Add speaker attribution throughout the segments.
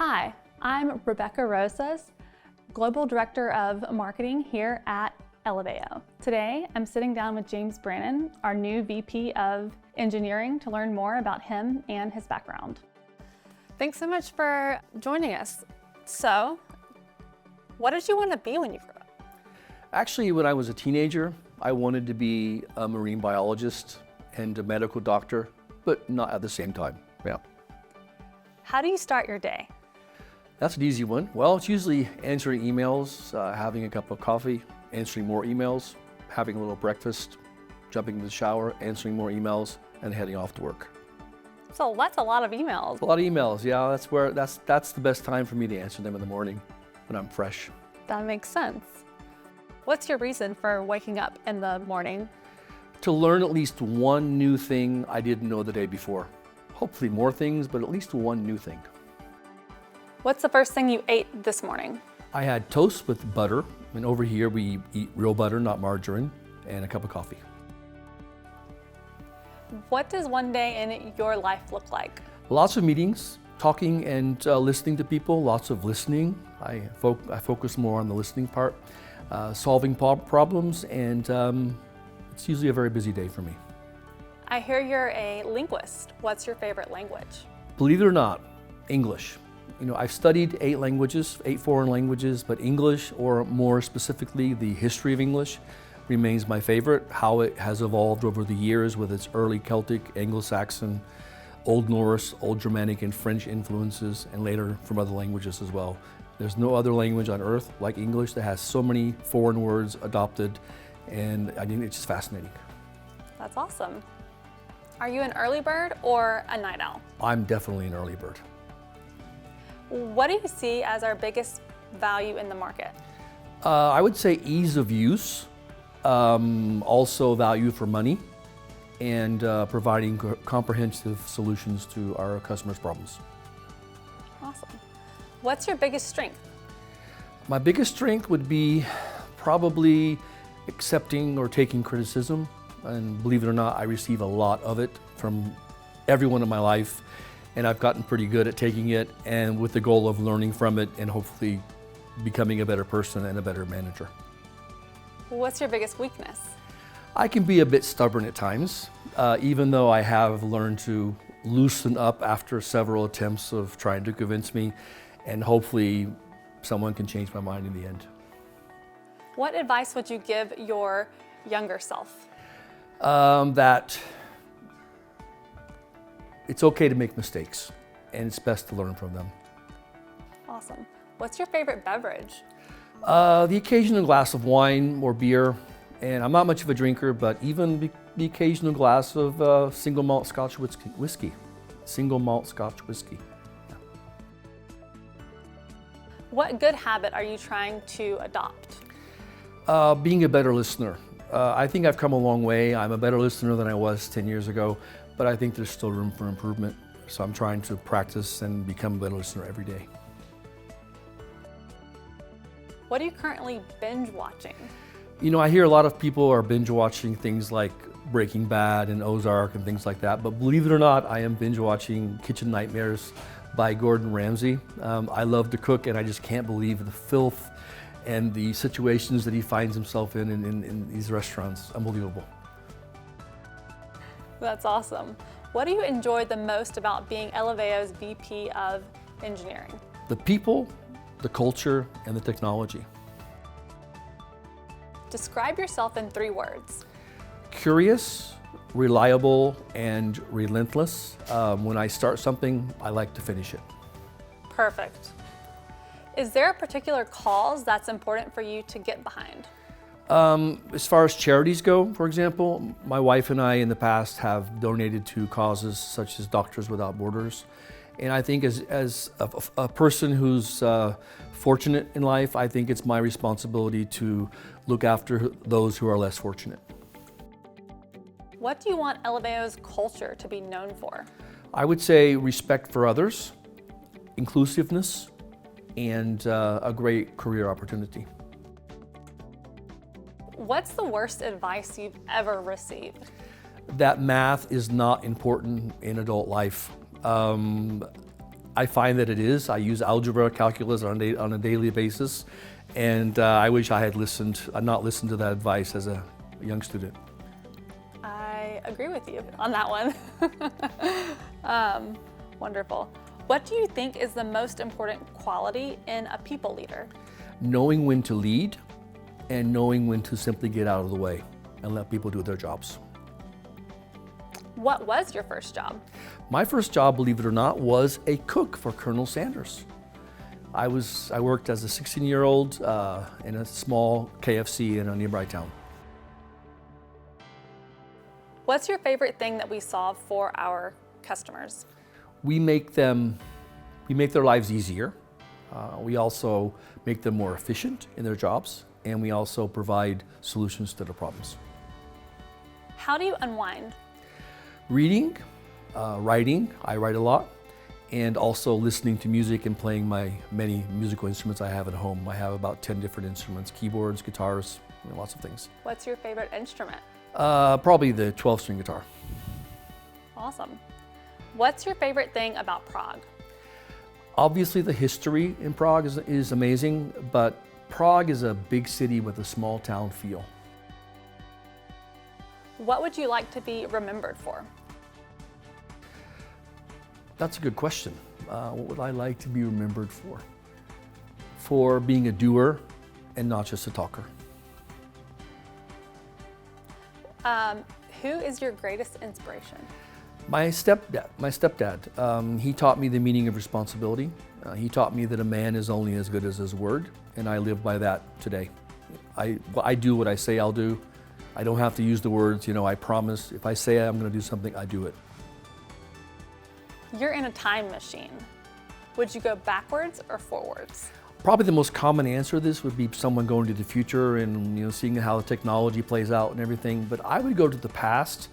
Speaker 1: Hi, I'm Rebecca Rosas, Global Director of Marketing here at Eleveo. Today, I'm sitting down with James Branam, our new VP of Engineering, to learn more about him and his background. Thanks so much for joining us. So, what did you want to be when you grew up?
Speaker 2: Actually, when I was a teenager, I wanted to be a marine biologist and a medical doctor, but not at the same time. Yeah.
Speaker 1: How do you start your day?
Speaker 2: That's an easy one. Well, it's usually answering emails, having a cup of coffee, answering more emails, having a little breakfast, jumping in the shower, answering more emails, and heading off to work.
Speaker 1: So that's a lot of emails.
Speaker 2: A lot of emails, yeah. That's the best time for me to answer them in the morning when I'm fresh.
Speaker 1: That makes sense. What's your reason for waking up in the morning?
Speaker 2: To learn at least one new thing I didn't know the day before. Hopefully more things, but at least one new thing.
Speaker 1: What's the first thing you ate this morning?
Speaker 2: I had toast with butter, and over here we eat real butter, not margarine, and a cup of coffee.
Speaker 1: What does one day in your life look like?
Speaker 2: Lots of meetings, talking and listening to people, lots of listening. I focus more on the listening part, solving problems, and it's usually a very busy day for me.
Speaker 1: I hear you're a linguist. What's your favorite language?
Speaker 2: Believe it or not, English. You know, I've studied 8 languages, 8 foreign languages, but English, or more specifically, the history of English, remains my favorite. How it has evolved over the years with its early Celtic, Anglo-Saxon, Old Norse, Old Germanic, and French influences, and later from other languages as well. There's no other language on earth like English that has so many foreign words adopted, and I think it's just fascinating.
Speaker 1: That's awesome. Are you an early bird or a night owl?
Speaker 2: I'm definitely an early bird.
Speaker 1: What do you see as our biggest value in the market?
Speaker 2: I would say ease of use, also value for money, and providing comprehensive solutions to our customers' problems.
Speaker 1: Awesome. What's your biggest strength?
Speaker 2: My biggest strength would be probably accepting or taking criticism. And believe it or not, I receive a lot of it from everyone in my life. And I've gotten pretty good at taking it, and with the goal of learning from it and hopefully becoming a better person and a better manager.
Speaker 1: What's your biggest weakness?
Speaker 2: I can be a bit stubborn at times, even though I have learned to loosen up after several attempts of trying to convince me, and hopefully someone can change my mind in the end.
Speaker 1: What advice would you give your younger self?
Speaker 2: That it's okay to make mistakes, and it's best to learn from them.
Speaker 1: Awesome. What's your favorite beverage?
Speaker 2: The occasional glass of wine or beer, and I'm not much of a drinker, but even the occasional glass of single malt Scotch whiskey. Single malt Scotch whiskey. Yeah.
Speaker 1: What good habit are you trying to adopt?
Speaker 2: Being a better listener. I think I've come a long way. I'm a better listener than I was 10 years ago, but I think there's still room for improvement. So I'm trying to practice and become a better listener every day.
Speaker 1: What are you currently binge watching?
Speaker 2: You know, I hear a lot of people are binge watching things like Breaking Bad and Ozark and things like that, but believe it or not, I am binge watching Kitchen Nightmares by Gordon Ramsay. I love to cook, and I just can't believe the filth and the situations that he finds himself in these restaurants. Unbelievable.
Speaker 1: That's awesome. What do you enjoy the most about being Eleveo's VP of Engineering?
Speaker 2: The people, the culture, and the technology.
Speaker 1: Describe yourself in 3 words.
Speaker 2: Curious, reliable, and relentless. When I start something, I like to finish it.
Speaker 1: Perfect. Is there a particular cause that's important for you to get behind?
Speaker 2: As far as charities go, for example, my wife and I in the past have donated to causes such as Doctors Without Borders. And I think as a person who's fortunate in life, I think it's my responsibility to look after those who are less fortunate.
Speaker 1: What do you want Eleveo's culture to be known for?
Speaker 2: I would say respect for others, inclusiveness, and a great career opportunity.
Speaker 1: What's the worst advice you've ever received?
Speaker 2: That math is not important in adult life. I find that it is. I use algebra, calculus on a daily basis, and I wish I had not listened to that advice as a young student.
Speaker 1: I agree with you on that one. Wonderful. What do you think is the most important quality in a people leader?
Speaker 2: Knowing when to lead and knowing when to simply get out of the way and let people do their jobs.
Speaker 1: What was your first job?
Speaker 2: My first job, believe it or not, was a cook for Colonel Sanders. I worked as a 16-year-old in a small KFC in a nearby town.
Speaker 1: What's your favorite thing that we solve for our customers?
Speaker 2: We make their lives easier. We also make them more efficient in their jobs, and we also provide solutions to their problems.
Speaker 1: How do you unwind?
Speaker 2: Reading, writing, I write a lot, and also listening to music and playing my many musical instruments I have at home. I have about 10 different instruments, keyboards, guitars, lots of things.
Speaker 1: What's your favorite instrument?
Speaker 2: Probably the 12-string guitar.
Speaker 1: Awesome. What's your favorite thing about Prague?
Speaker 2: Obviously the history in Prague is amazing, but Prague is a big city with a small town feel.
Speaker 1: What would you like to be remembered for?
Speaker 2: That's a good question. What would I like to be remembered for? For being a doer and not just a talker.
Speaker 1: Who is your greatest inspiration?
Speaker 2: My stepdad. He taught me the meaning of responsibility. He taught me that a man is only as good as his word, and I live by that today. I do what I say I'll do. I don't have to use the words, I promise. If I say I'm going to do something, I do it.
Speaker 1: You're in a time machine. Would you go backwards or forwards?
Speaker 2: Probably the most common answer to this would be someone going to the future and seeing how the technology plays out and everything. But I would go to the past,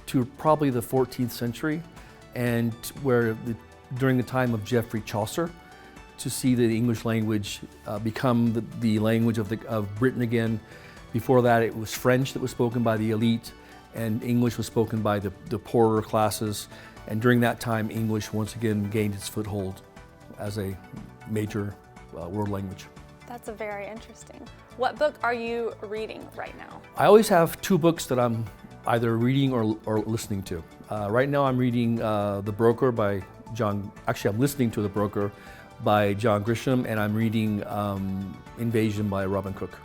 Speaker 2: to probably the 14th century, and during the time of Geoffrey Chaucer, to see the English language become the language of Britain again. Before that, it was French that was spoken by the elite, and English was spoken by the poorer classes. And during that time, English once again gained its foothold as a major world language.
Speaker 1: That's very interesting. What book are you reading right now?
Speaker 2: I always have two books that I'm either reading or listening to. Right now I'm reading The Broker by John, actually I'm listening to The Broker by John Grisham, and I'm reading Invasion by Robin Cook.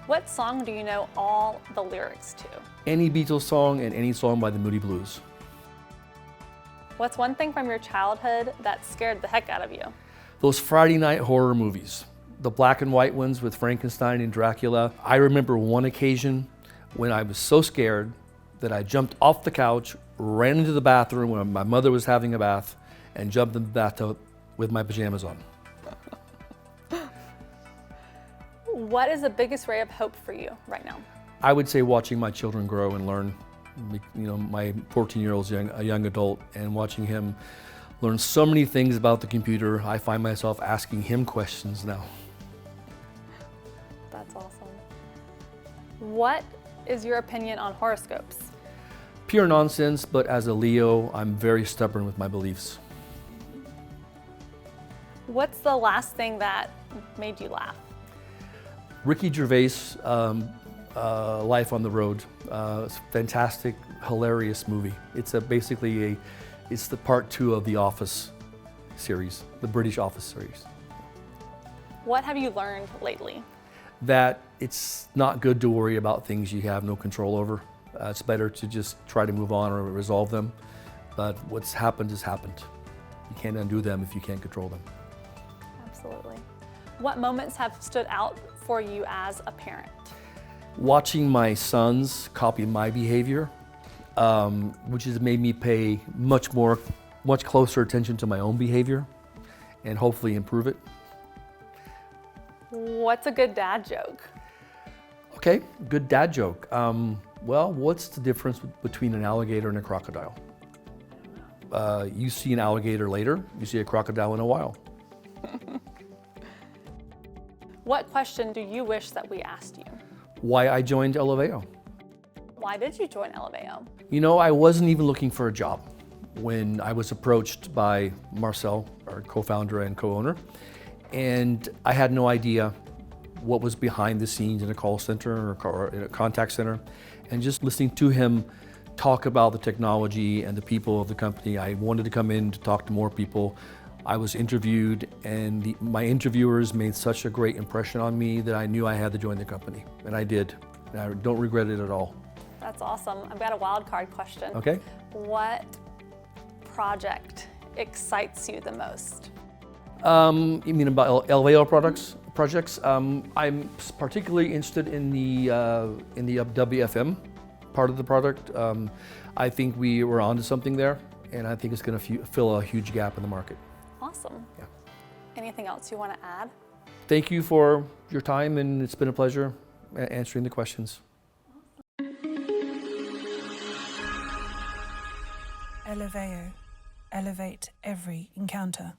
Speaker 1: What song do you know all the lyrics to?
Speaker 2: Any Beatles song and any song by the Moody Blues.
Speaker 1: What's one thing from your childhood that scared the heck out of you?
Speaker 2: Those Friday night horror movies, the black and white ones with Frankenstein and Dracula. I remember one occasion when I was so scared that I jumped off the couch, ran into the bathroom when my mother was having a bath, and jumped in the bathtub with my pajamas on.
Speaker 1: What is the biggest ray of hope for you right now?
Speaker 2: I would say watching my children grow and learn. My 14-year-old's a young adult, and watching him learn so many things about the computer, I find myself asking him questions now.
Speaker 1: That's awesome. What is your opinion on horoscopes?
Speaker 2: Pure nonsense, but as a Leo, I'm very stubborn with my beliefs.
Speaker 1: What's the last thing that made you laugh?
Speaker 2: Ricky Gervais' Life on the Road. It's a fantastic, hilarious movie. It's it's the part 2 of the Office series, the British Office series.
Speaker 1: What have you learned lately?
Speaker 2: That it's not good to worry about things you have no control over. It's better to just try to move on or resolve them. But what's happened has happened. You can't undo them if you can't control them.
Speaker 1: Absolutely. What moments have stood out for you as a parent?
Speaker 2: Watching my sons copy my behavior, which has made me pay much closer attention to my own behavior and hopefully improve it.
Speaker 1: What's a good dad joke?
Speaker 2: Okay, good dad joke. Well, what's the difference between an alligator and a crocodile? You see an alligator later, you see a crocodile in a while.
Speaker 1: What question do you wish that we asked you?
Speaker 2: Why I joined Eleveo.
Speaker 1: Why did you join Eleveo?
Speaker 2: I wasn't even looking for a job. when I was approached by Marcel, our co-founder and co-owner, and I had no idea what was behind the scenes in a call center or in a contact center. And just listening to him talk about the technology and the people of the company, I wanted to come in to talk to more people. I was interviewed, and my interviewers made such a great impression on me that I knew I had to join the company, and I did. And I don't regret it at all.
Speaker 1: That's awesome. I've got a wild card question.
Speaker 2: Okay.
Speaker 1: What project excites you the most?
Speaker 2: You mean about Eleveo projects? I'm particularly interested in the WFM part of the product. I think we were onto something there, and I think it's going to fill a huge gap in the market.
Speaker 1: Awesome.
Speaker 2: Yeah.
Speaker 1: Anything else you want to add?
Speaker 2: Thank you for your time, and it's been a pleasure answering the questions.
Speaker 3: Eleveo. Elevate every encounter.